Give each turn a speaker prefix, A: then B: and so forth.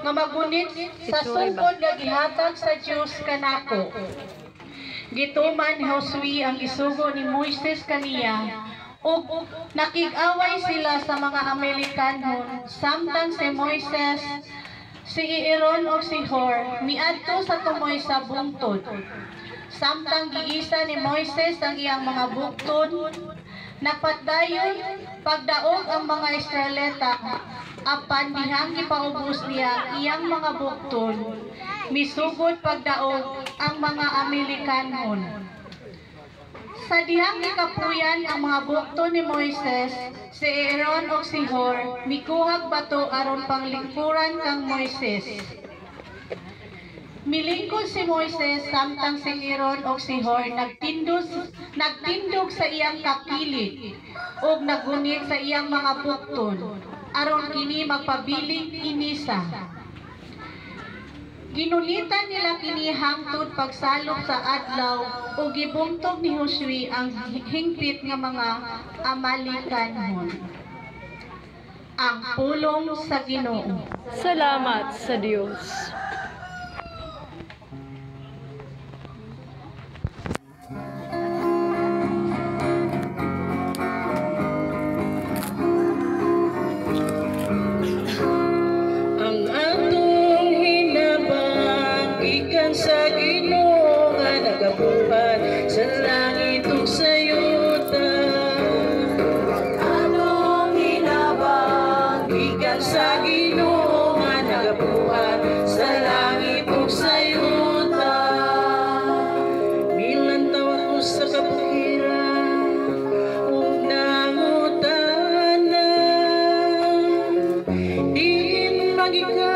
A: nga magunit sa sugod nga gihatag sa Dios kanako. Gituman ni Josue ang gisugo ni Moises kaniya ug nakig-away sila sa mga Amerikanon samtang si Moises, si Aaron ug si Hur miadto sa tumoy sa bungtod. Samtang giisa ni Moises ang iyang mga bugtod, napadayon pagdaog ang mga Israelita apan dihang gipaubos niya iyang mga bugtod, misugod pagdaog ang mga Amerikanon. Sa dihang gikapuyan ang mga bugtod ni Moises, si Aaron ug si Hur mikuhag bato aron panglingkuran kang Moises. Milingkod si Moises samtang si Aaron ug si Hur nagtindog sa iyang kakilid ug nagunit sa iyang mga bugtod aron kini magpabiling inisa. Ginulitan nila kini hangtod pagsalop sa adlaw ug gibungtog ni Josue ang hingpit nga mga Amalikanon. Ang pulong sa Ginoo.
B: Salamat sa Diyos.
C: Sa Ginoo nga nagabuhat sa langit ug sa yuta. Anong hinabang gikan sa Ginoo nga nagabuhat sa langit ug sa yuta. Milantaw ako sa kabukiran ug nangutanan, diin magikan